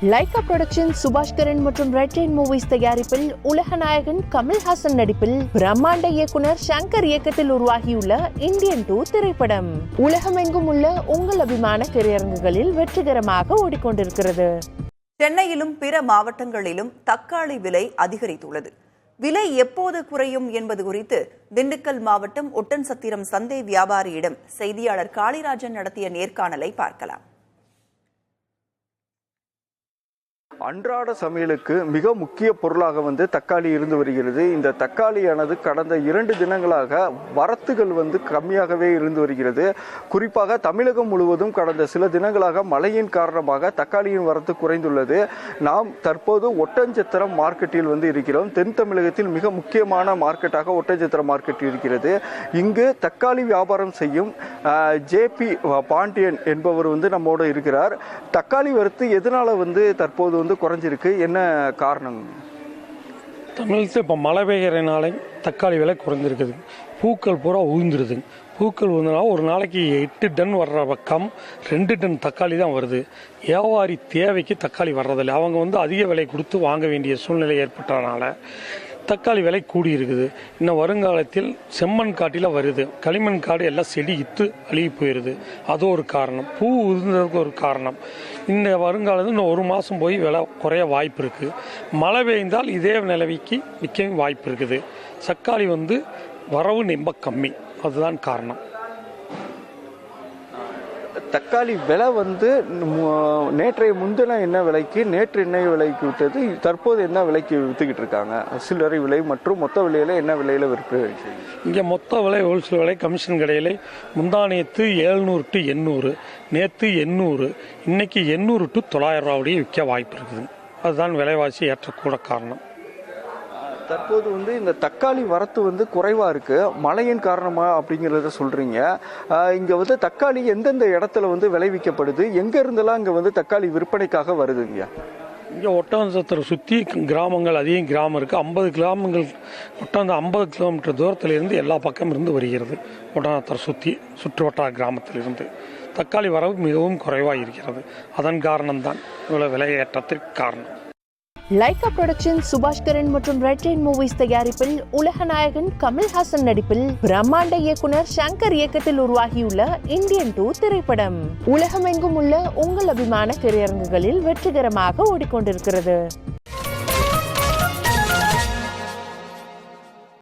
Lyca production Subaskaran மற்றும் red rain movies தயாரிப்பில் உலகநாயகன் கமல்ஹாசன் நடிப்பில் பிரம்மாண்ட இயக்குனர் சங்கர் இயக்கத்தில் உருவாகியுள்ள இந்தியன் 2 திரைப்படம் உலகமெங்கும் உள்ள உங்கள் அபிமான திரையரங்குகளில் வெற்றிகரமாக ஓடிக்கொண்டிருக்கிறது. சென்னையிலும் பிற மாவட்டங்களிலும் தக்காளி விலை அதிகரித்துள்ளது. விலை எப்போது குறையும் என்பது குறித்து திண்டுக்கல் மாவட்டம் ஒட்டன்சத்திரம் சந்தை வியாபாரியிடம் செய்தியாளர் காளிராஜன் நடத்திய நேர்காணலை பார்க்கலாம். அன்றாட சமையலுக்கு மிக முக்கிய பொருளாக தக்காளி இருந்து வருகிறது. இந்த தக்காளியானது கடந்த 2 தினங்களாக வரத்துகள் கம்மியாகவே இருந்து வருகிறது. குறிப்பாக தமிழகம் முழுவதும் கடந்த சில தினங்களாக மழையின் காரணமாக தக்காளியின் வரத்து குறைந்துள்ளது. நாம் தற்போது ஒட்டன்சத்திரம் மார்க்கெட்டில் இருக்கிறோம். தென் தமிழகத்தில் மிக முக்கியமான மார்க்கெட்டாக ஒட்டன்சத்திரம் மார்க்கெட் இருக்கிறது. இங்கு தக்காளி வியாபாரம் செய்யும் ஜேபி பாண்டியன் என்பவர் நம்மோடு இருக்கிறார். தக்காளி வரத்து எதனால தற்போது குறைஞ்சிருக்கு, என்ன காரணம்? தமிழகத்தில் இப்போ மழை பெய்கிறனால தக்காளி விலை குறைஞ்சிருக்குது. பூக்கள் பூரா உதிர்ந்துருது. பூக்கள் உதிர்ந்தா ஒரு நாளைக்கு 8 டன் வர்ற பக்கம் 2 டன் தக்காளி தான் வருது. வியாபாரி தேவைக்கு தக்காளி வர்றதில்லை. அவங்க அதிக விலை கொடுத்து வாங்க வேண்டிய சூழ்நிலை ஏற்பட்டதுனால தக்காளி விலை கூடி இருக்குது. இன்னும் வருங்காலத்தில் செம்மண் காட்டில் வருது. களிமண் காடு எல்லாம் செடி இத்து அழுகி போயிடுது. அது ஒரு காரணம். பூ உதிர்ந்ததுக்கு ஒரு காரணம். இந்த வருங்காலத்தில் இன்னும் 1 மாதம் போய் விலை குறைய வாய்ப்பு இருக்குது. மழை பெய்ந்தால் இதே நிலவிக்கு விற்கவும் வாய்ப்பு இருக்குது. தக்காளி வரவு ரொம்ப கம்மி. அதுதான் காரணம். தக்காளி விலை நேற்றைய முந்தின என்ன விலைக்கு, நேற்று என்ன விலைக்கு விட்டது, தற்போது என்ன விலைக்கு விற்றுக்கிட்டு இருக்காங்க? சில்லறை விலை மற்றும் மொத்த விலையில என்ன விலையில விற்பனை? இங்கே மொத்த விலை ஹோல்சேல் விலை கமிஷன் கடையில் முந்தானேத்து 700 to 800, நேற்று 800, இன்னைக்கு 800 to 900 ரூபாவுடைய விற்க வாய்ப்பு இருக்குது. அதுதான் விலைவாசி ஏற்றக்கூட காரணம். தற்போது இந்த தக்காளி வரத்து குறைவா இருக்கு, மழையின் காரணமா அப்படிங்கிறத சொல்றீங்க. இங்க தக்காளி எந்தெந்த இடத்துல விளைவிக்கப்படுது, எங்க இருந்தெல்லாம் இங்க தக்காளி விற்பனைக்காக வருதுங்க? இங்கே ஒட்டன்சத்திரம் சுற்றி கிராமங்கள், அதிகம் கிராமம் இருக்குது. 50 கிராமங்கள், 50 கிலோமீட்டர் தூரத்தில் இருந்து எல்லா பக்கம் இருந்து வருகிறது. ஒட்டன்சத்திரம் சுற்றி சுற்று வட்டார கிராமத்திலிருந்து தக்காளி வரவு மிகவும் குறைவாக இருக்கிறது. அதன் காரணம்தான் இவ்வளவு விலையேற்றத்திற்கு காரணம். லைகா புரொடக்ஷன் சுபாஷ்கரன் மற்றும் ரெட் ரெயின் மூவிஸ் தயாரிப்பில் உலகநாயகன் கமல்ஹாசன் நடிப்பில் பிரம்மாண்ட இயக்குனர் சங்கர் இயக்கத்தில் உருவாகியுள்ள இந்தியன் 2 திரைப்படம் உலகமெங்கும் உள்ள உங்கள் அபிமான திரையரங்குகளில் வெற்றிகரமாக ஓடிக்கொண்டிருக்கிறது.